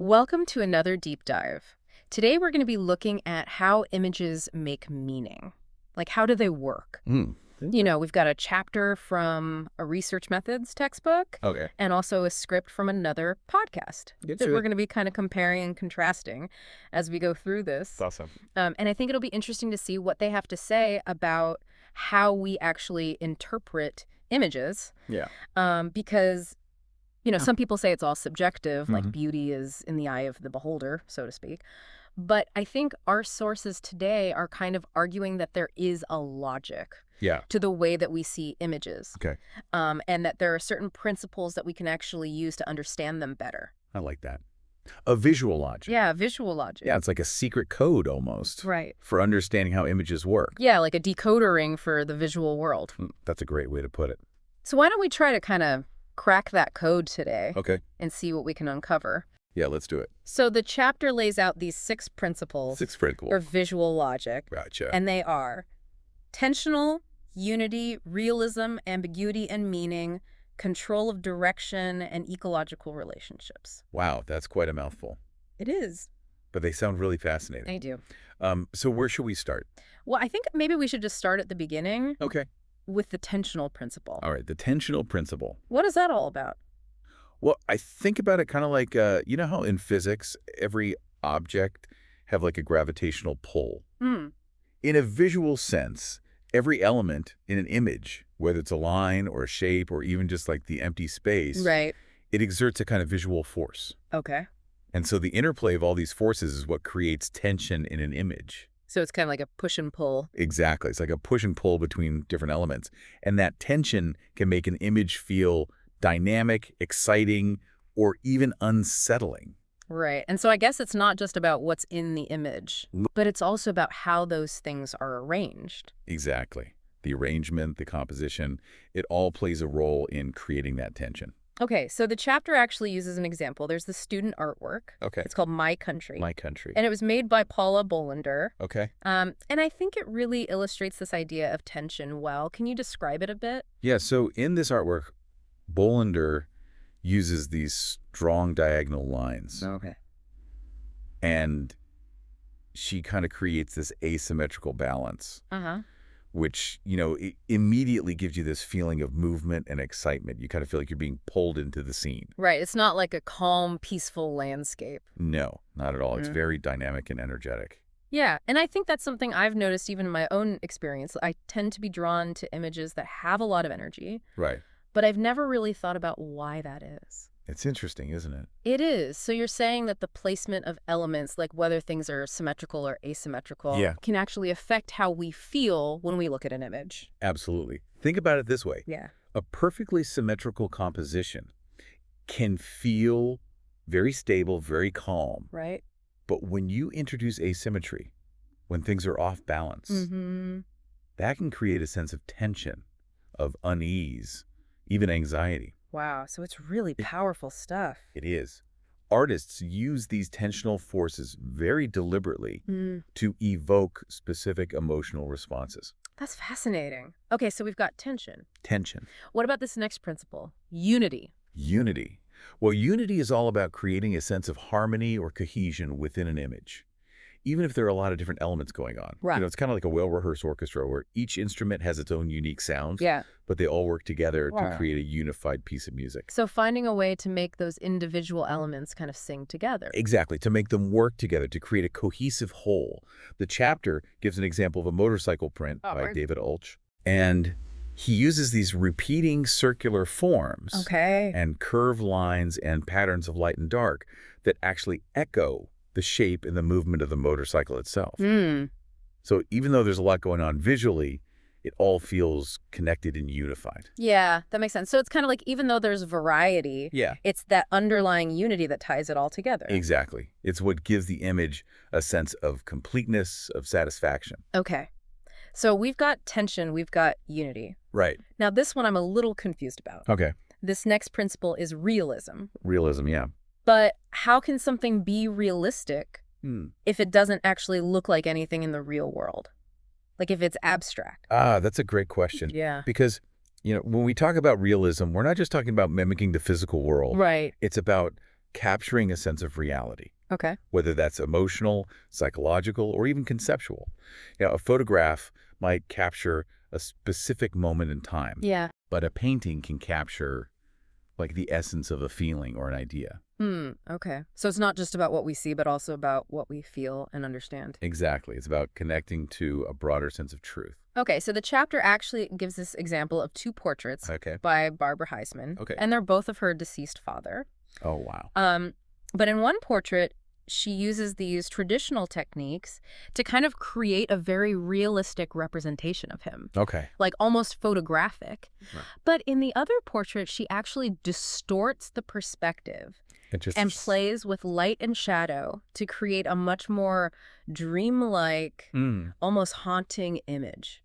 Welcome to another deep dive. Today we're going to be looking at how images make meaning. Like, how do they work? We've got a chapter from a research methods textbook Okay. and also a script from another podcast Get that to we're it. going to be kind of comparing and contrasting as we go through this. That's awesome. And I think it'll be interesting to see what they have to say about how we actually interpret images. Yeah. Because some people say it's all subjective, like Mhm. beauty is in the eye of the beholder, so to speak. But I think our sources today are kind of arguing that there is a logic Yeah. to the way that we see images, Okay. and that there are certain principles that we can actually use to understand them better. I like that. A visual logic. Yeah, visual logic. Yeah, it's like a secret code almost Right. for understanding how images work. Yeah, like a decoder ring for the visual world. That's a great way to put it. So why don't we try to kind of crack that code today Okay. and see what we can uncover? Yeah, let's do it. So the chapter lays out these 6 principles Six critical. for visual logic. Gotcha. And they are tensional, unity, realism, ambiguity and meaning, control of direction, and ecological relationships. Wow, that's quite a mouthful. It is. But they sound really fascinating. I do. So where should we start? Well, I think maybe we should just start at the beginning Okay. with the tensional principle. All right, the tensional principle. What is that all about? Well, I think about it kind of like, you know how in physics, every object have like a gravitational pull? Hmm. In a visual sense, every element in an image, whether it's a line or a shape or even just like the empty space, Right. it exerts a kind of visual force. Okay. And so the interplay of all these forces is what creates tension in an image. So it's kind of like a push and pull. Exactly. It's like a push and pull between different elements. And that tension can make an image feel dynamic, exciting, or even unsettling. Right. And so I guess it's not just about what's in the image, but it's also about how those things are arranged. Exactly. The arrangement, the composition, it all plays a role in creating that tension. Okay, so the chapter actually uses an example. There's the student artwork. Okay. It's called My Country. My country. And it was made by Paula Bolander. Okay. And I think it really illustrates this idea of tension well. Can you describe it a bit? Yeah, so in this artwork, Bolander uses these strong diagonal lines. Okay. And she kind of creates this asymmetrical balance, Uh-huh. which, it immediately gives you this feeling of movement and excitement. You kind of feel like you're being pulled into the scene. Right. It's not like a calm, peaceful landscape. No, not at all. It's Mm. very dynamic and energetic. Yeah, and I think that's something I've noticed even in my own experience. I tend to be drawn to images that have a lot of energy, Right. but I've never really thought about why that is. It's interesting, isn't it? It is. So you're saying that the placement of elements, like whether things are symmetrical or asymmetrical, Yeah. can actually affect how we feel when we look at an image. Absolutely. Think about it this way. Yeah. A perfectly symmetrical composition can feel very stable, very calm. Right? But when you introduce asymmetry, when things are off balance, Mm-hmm. that can create a sense of tension, of unease, even anxiety. Wow. So it's really powerful stuff. It is. Artists use these tensional forces very deliberately to evoke specific emotional responses. That's fascinating. Okay, so we've got tension. Tension. What about this next principle? Unity. Unity. Well, unity is all about creating a sense of harmony or cohesion within an image, even if there are a lot of different elements going on. Right. It's kind of like a well-rehearsed orchestra where each instrument has its own unique sound, Yeah. but they all work together to Right. create a unified piece of music. So finding a way to make those individual elements kind of sing together. Exactly, to make them work together, to create a cohesive whole. The chapter gives an example of a motorcycle print by right. David Ulch, and he uses these repeating circular forms Okay. and curved lines and patterns of light and dark that actually echo the shape and the movement of the motorcycle itself. So even though there's a lot going on visually, it all feels connected and unified. Yeah, that makes sense. So it's kind of like even though there's variety, Yeah. it's that underlying unity that ties it all together. Exactly. It's what gives the image a sense of completeness, of satisfaction. Okay. So we've got tension, we've got unity. Right. Now this one I'm a little confused about. Okay. This next principle is realism. Realism, yeah. But how can something be realistic Hmm. if it doesn't actually look like anything in the real world? Like if it's abstract? That's a great question. Yeah. Because, when we talk about realism, we're not just talking about mimicking the physical world. Right. It's about capturing a sense of reality, Okay. whether that's emotional, psychological, or even conceptual. A photograph might capture a specific moment in time, Yeah. but a painting can capture like the essence of a feeling or an idea. Okay. So it's not just about what we see, but also about what we feel and understand. Exactly. It's about connecting to a broader sense of truth. Okay, so the chapter actually gives this example of two portraits Okay. by Barbara Heisman, Okay. and they're both of her deceased father. Oh, wow. But in one portrait, she uses these traditional techniques to kind of create a very realistic representation of him, Okay. like almost photographic. Right. But in the other portrait, she actually distorts the perspective and plays with light and shadow to create a much more dreamlike, almost haunting image.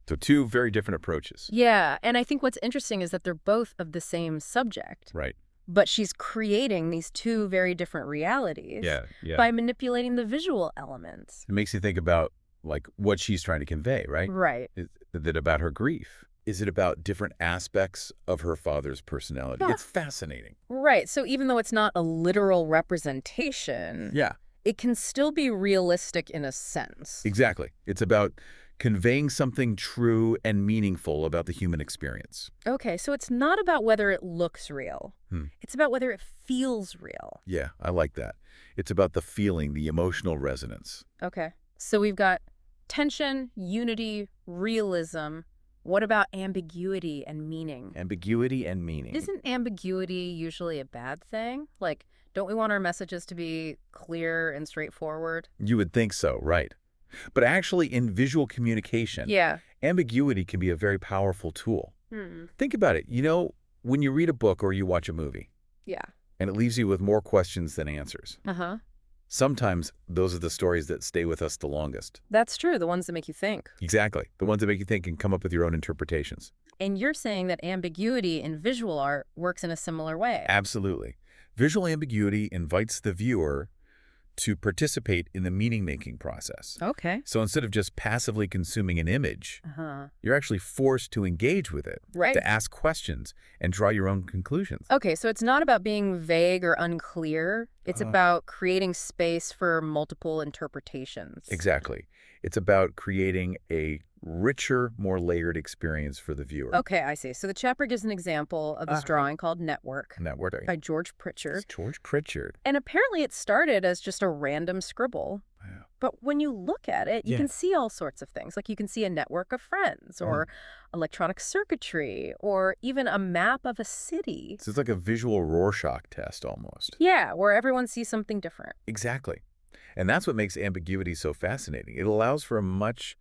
So two very different approaches. Yeah, and I think what's interesting is that they're both of the same subject. Right. But she's creating these two very different realities Yeah. by manipulating the visual elements. It makes you think about like what she's trying to convey, right? Right. Is it about her grief? Is it about different aspects of her father's personality? Yeah. It's fascinating. Right. So even though it's not a literal representation, Yeah, it can still be realistic in a sense. exactly. It's about conveying something true and meaningful about the human experience. Okay, so it's not about whether it looks real. It's about whether it feels real. Yeah, I like that. It's about the feeling, the emotional resonance. Okay. So we've got tension, unity, realism. What about ambiguity and meaning? Ambiguity and meaning. Isn't ambiguity usually a bad thing? Like, don't we want our messages to be clear and straightforward? You would think so, right? But actually, in visual communication, ambiguity can be a very powerful tool. Think about it. When you read a book or you watch a movie, and it leaves you with more questions than answers. Sometimes those are the stories that stay with us the longest. That's true, the ones that make you think. Exactly. The ones that make you think and come up with your own interpretations. And you're saying that ambiguity in visual art works in a similar way. Absolutely. Visual ambiguity invites the viewer to participate in the meaning-making process. Okay. So instead of just passively consuming an image, you're actually forced to engage with it, to ask questions and draw your own conclusions. Okay, so it's not about being vague or unclear. It's about creating space for multiple interpretations. Exactly. It's about creating a richer, more layered experience for the viewer. Okay, I see. So the chapter gives an example of this drawing called Network by George Pritchard. It's George Pritchard. And apparently it started as just a random scribble. Wow. But when you look at it, you can see all sorts of things. Like you can see a network of friends or electronic circuitry or even a map of a city. So it's like a visual Rorschach test almost. Yeah, where everyone sees something different. Exactly. And that's what makes ambiguity so fascinating. It allows for a much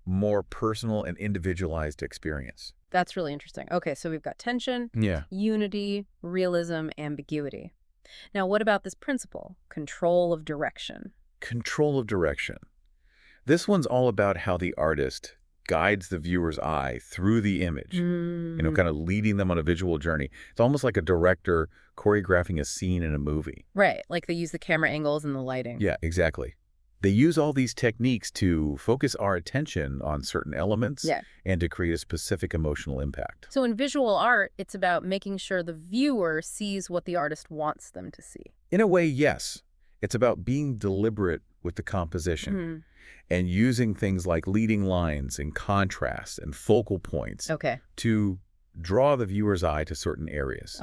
more personal and individualized experience. That's really interesting. Okay, so we've got tension, unity, realism, ambiguity. Now, what about this principle, control of direction? Control of direction. This one's all about how the artist guides the viewer's eye through the image, kind of leading them on a visual journey. It's almost like a director choreographing a scene in a movie. Right, like they use the camera angles and the lighting. Yeah, exactly. They use all these techniques to focus our attention on certain elements and to create a specific emotional impact. So in visual art, it's about making sure the viewer sees what the artist wants them to see. In a way, yes. It's about being deliberate with the composition and using things like leading lines and contrast and focal points to draw the viewer's eye to certain areas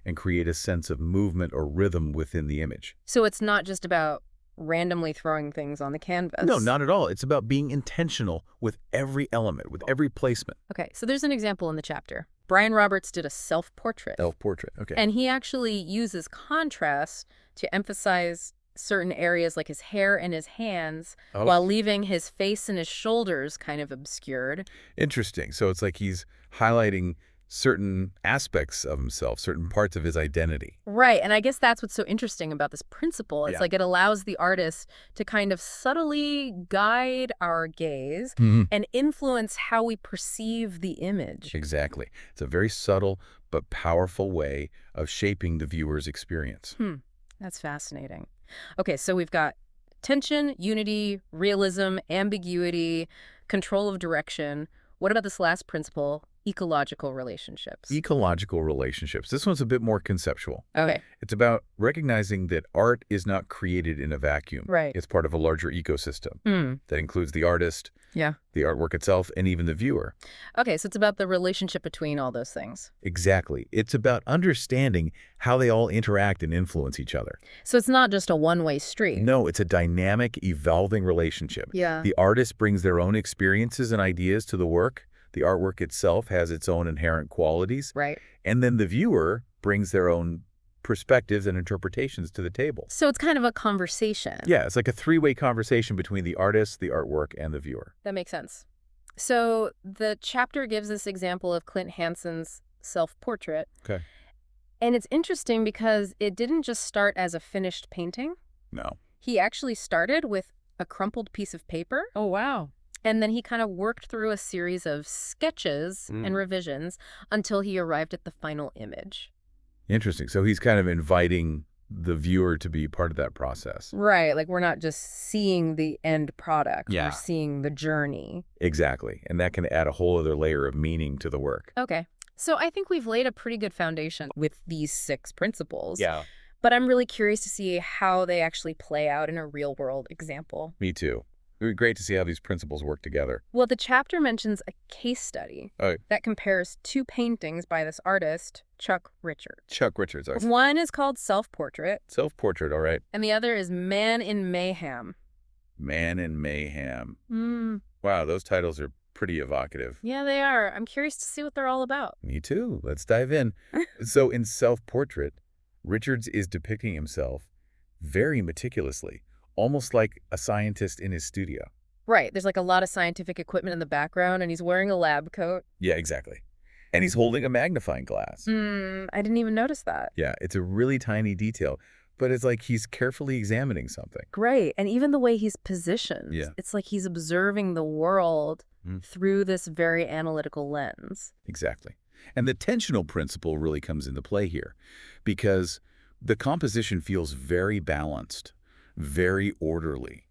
and create a sense of movement or rhythm within the image. So it's not just about randomly throwing things on the canvas. No, not at all. It's about being intentional with every element, with every placement. Okay, so there's an example in the chapter. Brian Roberts did a self-portrait. Self-portrait, okay. And he actually uses contrast to emphasize certain areas like his hair and his hands while leaving his face and his shoulders kind of obscured. Interesting. So it's like he's highlighting certain aspects of himself, certain parts of his identity. Right. And I guess that's what's so interesting about this principle. It's like it allows the artist to kind of subtly guide our gaze and influence how we perceive the image. Exactly. It's a very subtle but powerful way of shaping the viewer's experience. That's fascinating. Okay, so we've got tension, unity, realism, ambiguity, control of direction. What about this last principle, ecological relationships. Ecological relationships. This one's a bit more conceptual. Okay. It's about recognizing that art is not created in a vacuum. Right. It's part of a larger ecosystem that includes the artist, Yeah. the artwork itself, and even the viewer. Okay, so it's about the relationship between all those things. Exactly. It's about understanding how they all interact and influence each other. So it's not just a one-way street. No, it's a dynamic, evolving relationship. Yeah. The artist brings their own experiences and ideas to the work. The artwork itself has its own inherent qualities. Right. And then the viewer brings their own perspectives and interpretations to the table. So it's kind of a conversation. Yeah, it's like a three-way conversation between the artist, the artwork, and the viewer. That makes sense. So the chapter gives this example of Clint Hanson's self-portrait. Okay. And it's interesting because it didn't just start as a finished painting. No. He actually started with a crumpled piece of paper. Oh, wow. And then he kind of worked through a series of sketches and revisions until he arrived at the final image. Interesting. So he's kind of inviting the viewer to be part of that process. Right. Like we're not just seeing the end product. Yeah. We're seeing the journey. Exactly. And that can add a whole other layer of meaning to the work. Okay. So I think we've laid a pretty good foundation with these 6 principles. Yeah. But I'm really curious to see how they actually play out in a real-world example. Me too. It would be great to see how these principles work together. Well, the chapter mentions a case study Oh, that compares 2 paintings by this artist, Chuck Richards. Chuck Richards. Okay. One is called Self-Portrait, Self-portrait, all right. and the other is Man in Mayhem. Man in Mayhem. Wow, those titles are pretty evocative. Yeah, they are. I'm curious to see what they're all about. Me too. Let's dive in. So in Self-portrait, Richards is depicting himself very meticulously, almost like a scientist in his studio. Right. There's like a lot of scientific equipment in the background, and he's wearing a lab coat. Yeah, exactly. And he's holding a magnifying glass. I didn't even notice that. Yeah, it's a really tiny detail, but it's like he's carefully examining something. Great. And even the way he's positioned. Yeah. It's like he's observing the world through this very analytical lens. Exactly. And the tensional principle really comes into play here because the composition feels very balanced, very orderly.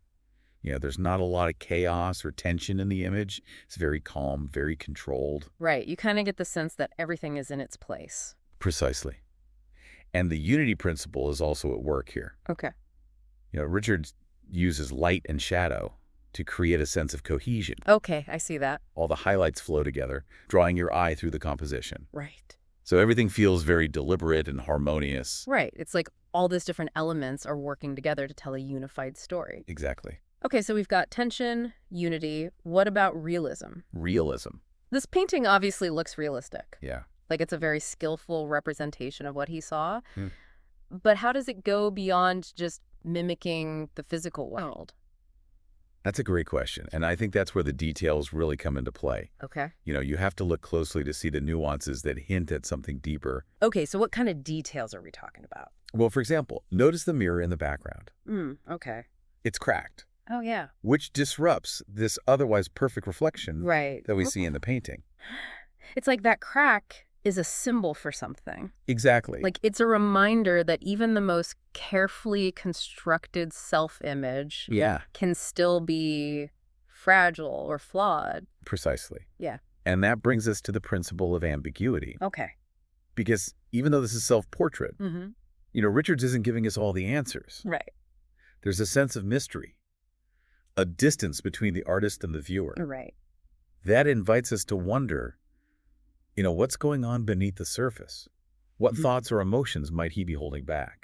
You know, there's not a lot of chaos or tension in the image. It's very calm, very controlled. Right. You kind of get the sense that everything is in its place. Precisely. And the unity principle is also at work here. Okay. You know, Richards uses light and shadow to create a sense of cohesion. Okay, I see that. All the highlights flow together, drawing your eye through the composition. Right. So everything feels very deliberate and harmonious. Right. It's like all those different elements are working together to tell a unified story. Exactly. Okay, so we've got tension, unity. What about realism? Realism. This painting obviously looks realistic. Yeah. Like it's a very skillful representation of what he saw. But how does it go beyond just mimicking the physical world? That's a great question. And I think that's where the details really come into play. Okay. You know, you have to look closely to see the nuances that hint at something deeper. Okay, so what kind of details are we talking about? Well, for example, notice the mirror in the background. Okay. It's cracked, Oh, yeah. which disrupts this otherwise perfect reflection Right. that we see in the painting. It's like that crack is a symbol for something. Exactly. Like it's a reminder that even the most carefully constructed self-image Yeah, can still be fragile or flawed. precisely. Yeah. And that brings us to the principle of ambiguity. Okay. Because even though this is self-portrait, Mm-hmm. you know, Richards isn't giving us all the answers. Right. There's a sense of mystery, a distance between the artist and the viewer. Right. That invites us to wonder, you know, what's going on beneath the surface? What thoughts or emotions might he be holding back?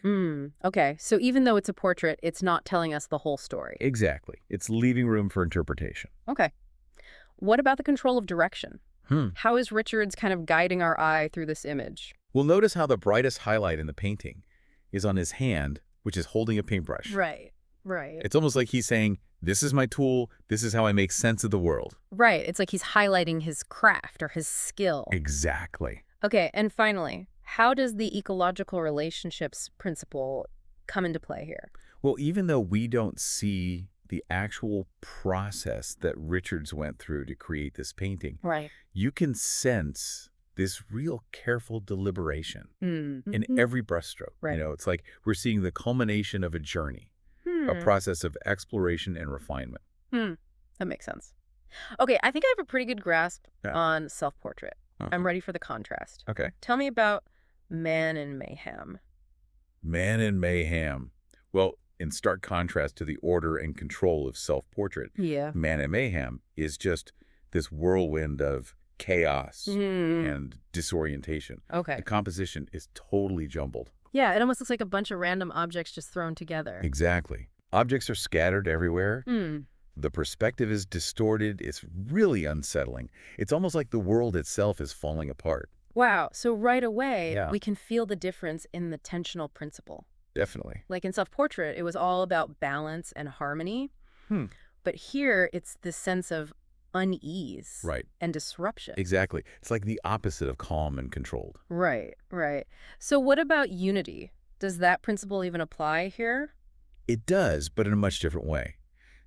Okay. So even though it's a portrait, it's not telling us the whole story. Exactly. It's leaving room for interpretation. Okay. What about the control of direction? How is Richards kind of guiding our eye through this image? Well, notice how the brightest highlight in the painting is on his hand, which is holding a paintbrush. Right. Right. It's almost like he's saying, this is my tool. This is how I make sense of the world. Right. It's like he's highlighting his craft or his skill. Exactly. Okay. And finally, how does the ecological relationships principle come into play here? Well, even though we don't see the actual process that Richards went through to create this painting, Right. you can sense this real careful deliberation in every brushstroke. Right. You know, it's like we're seeing the culmination of a journey, a process of exploration and refinement. That makes sense. Okay, I think I have a pretty good grasp Yeah. on self-portrait. I'm ready for the contrast. Okay. Tell me about Man in Mayhem. Man in Mayhem. Well, in stark contrast to the order and control of self-portrait, Yeah. Man in Mayhem is just this whirlwind of chaos and disorientation. Okay. The composition is totally jumbled. Yeah, it almost looks like a bunch of random objects just thrown together. Exactly. Objects are scattered everywhere. The perspective is distorted. It's really unsettling. It's almost like the world itself is falling apart. Wow, so right away, Yeah. we can feel the difference in the tensional principle. Definitely. Like in self-portrait, it was all about balance and harmony. But here, it's this sense of unease Right. and disruption. Exactly. It's like the opposite of calm and controlled. Right, right. So what about unity? Does that principle even apply here? It does, but in a much different way.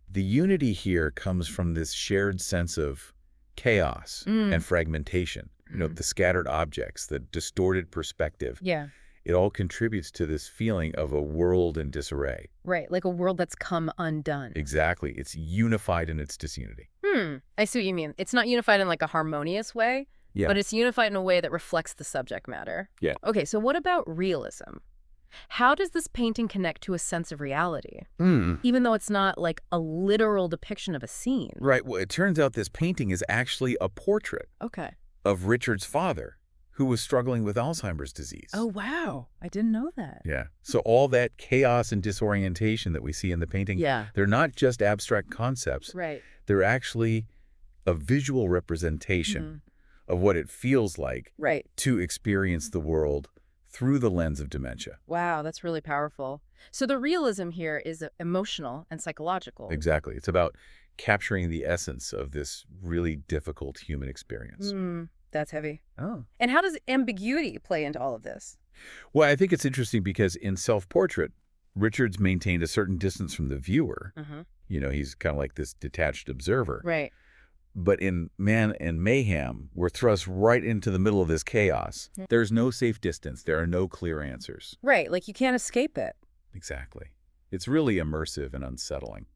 The unity here comes from this shared sense of chaos and fragmentation. You know, the scattered objects, the distorted perspective. Yeah. It all contributes to this feeling of a world in disarray. Right, like a world that's come undone. Exactly. It's unified in its disunity. I see what you mean. It's not unified in like a harmonious way, Yeah. but it's unified in a way that reflects the subject matter. Yeah. Okay, so what about realism? How does this painting connect to a sense of reality, even though it's not like a literal depiction of a scene? Right. Well, it turns out this painting is actually a portrait Okay. of Richard's father, who was struggling with Alzheimer's disease. Oh, wow. I didn't know that. Yeah. So all that chaos and disorientation that we see in the painting, Yeah. they're not just abstract concepts. Right. They're actually a visual representation of what it feels like Right. to experience the world through the lens of dementia. Wow, that's really powerful. So the realism here is emotional and psychological. Exactly. It's about capturing the essence of this really difficult human experience. That's heavy. Oh. And how does ambiguity play into all of this? Well, I think it's interesting because in self-portrait, Richard's maintained a certain distance from the viewer. You know, he's kind of like this detached observer. Right. But in Man and Mayhem, we're thrust right into the middle of this chaos. There's no safe distance. There are no clear answers. Right, like you can't escape it. Exactly. It's really immersive and unsettling.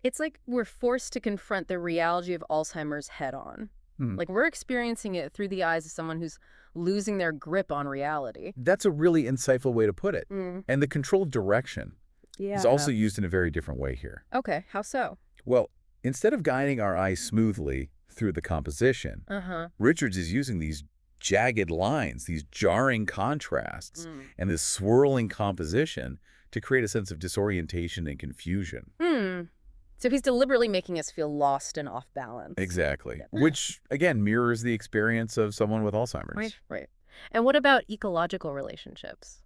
It's like we're forced to confront the reality of Alzheimer's head on. Like we're experiencing it through the eyes of someone who's losing their grip on reality. That's a really insightful way to put it. And the controlled direction is also used in a very different way here. Okay, how so? Well, instead of guiding our eye smoothly through the composition, Richards is using these jagged lines, these jarring contrasts, and this swirling composition to create a sense of disorientation and confusion. So he's deliberately making us feel lost and off balance. Exactly. Which, again, mirrors the experience of someone with Alzheimer's. Right, right. And what about ecological relationships?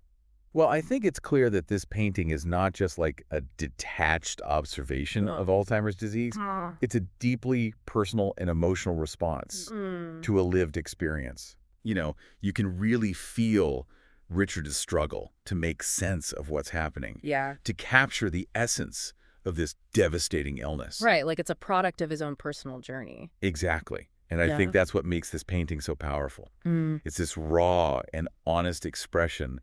Well, I think it's clear that this painting is not just like a detached observation of Alzheimer's disease. It's a deeply personal and emotional response to a lived experience. You know, you can really feel Richard's struggle to make sense of what's happening. Yeah. To capture the essence of this devastating illness. Right, like it's a product of his own personal journey. Exactly. And I think that's what makes this painting so powerful. It's this raw and honest expression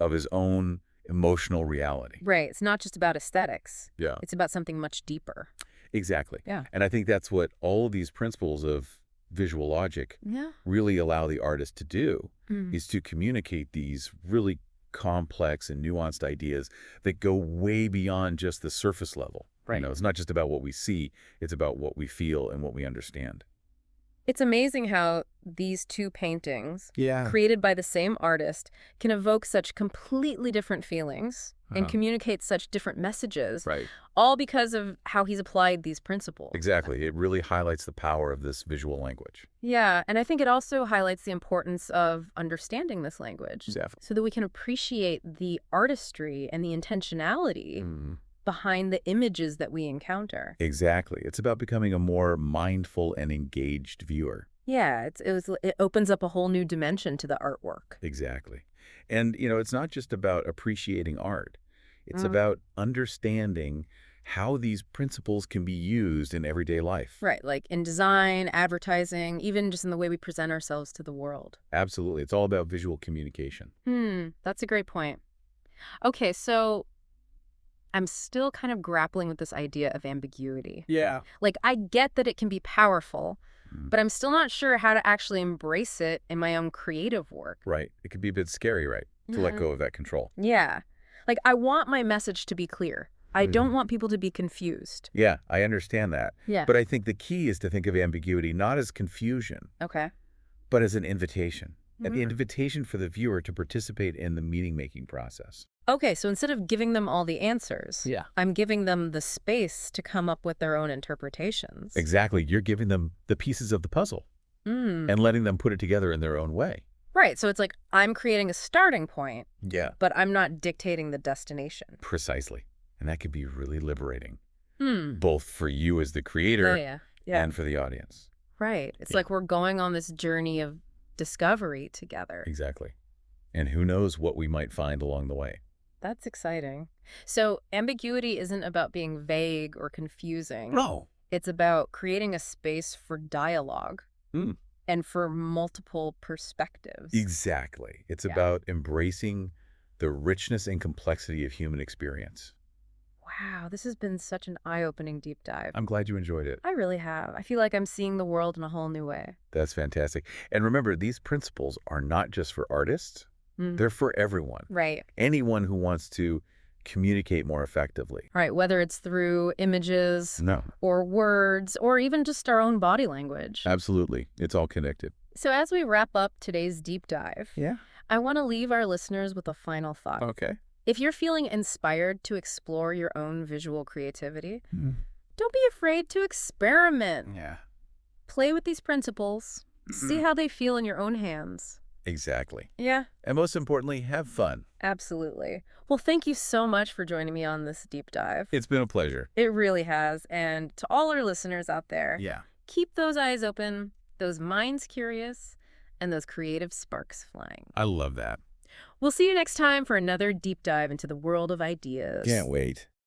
of his own emotional reality. Right, it's not just about aesthetics. Yeah. It's about something much deeper. Exactly. Yeah. And I think that's what all of these principles of visual logic really allow the artist to do, is to communicate these really complex and nuanced ideas that go way beyond just the surface level. Right. You know, it's not just about what we see, it's about what we feel and what we understand. It's amazing how these two paintings, Yeah. created by the same artist, can evoke such completely different feelings and communicate such different messages, Right. all because of how he's applied these principles. Exactly. It really highlights the power of this visual language. Yeah, and I think it also highlights the importance of understanding this language Definitely. so that we can appreciate the artistry and the intentionality behind the images that we encounter. Exactly. It's about becoming a more mindful and engaged viewer. Yeah, it opens up a whole new dimension to the artwork. Exactly. And, you know, it's not just about appreciating art. It's about understanding how these principles can be used in everyday life. Right, like in design, advertising, even just in the way we present ourselves to the world. Absolutely. It's all about visual communication. That's a great point. Okay, so I'm still kind of grappling with this idea of ambiguity. Yeah. Like, I get that it can be powerful, but I'm still not sure how to actually embrace it in my own creative work. Right. It could be a bit scary, right, to let go of that control. Yeah. Like, I want my message to be clear. I don't want people to be confused. Yeah, I understand that. Yeah. But I think the key is to think of ambiguity not as confusion, Okay. but as an invitation. An invitation for the viewer to participate in the meaning-making process. Okay, so instead of giving them all the answers, Yeah. I'm giving them the space to come up with their own interpretations. Exactly. You're giving them the pieces of the puzzle and letting them put it together in their own way. Right, so it's like I'm creating a starting point, Yeah. but I'm not dictating the destination. Precisely. And that could be really liberating, both for you as the creator and for the audience. Right. It's like we're going on this journey of discovery together. Exactly. And who knows what we might find along the way. That's exciting. So ambiguity isn't about being vague or confusing. No. It's about creating a space for dialogue and for multiple perspectives. Exactly. It's about embracing the richness and complexity of human experience. Wow, this has been such an eye-opening deep dive. I'm glad you enjoyed it. I really have. I feel like I'm seeing the world in a whole new way. That's fantastic. And remember, these principles are not just for artists. They're for everyone. Right. Anyone who wants to communicate more effectively. Right, whether it's through images or words or even just our own body language. Absolutely. It's all connected. So as we wrap up today's deep dive, I want to leave our listeners with a final thought. Okay. If you're feeling inspired to explore your own visual creativity, don't be afraid to experiment. Yeah. Play with these principles. See how they feel in your own hands. Exactly. Yeah. And most importantly, have fun. Absolutely. Well, thank you so much for joining me on this deep dive. It's been a pleasure. It really has. And to all our listeners out there, keep those eyes open, those minds curious, and those creative sparks flying. I love that. We'll see you next time for another deep dive into the world of ideas. Can't wait.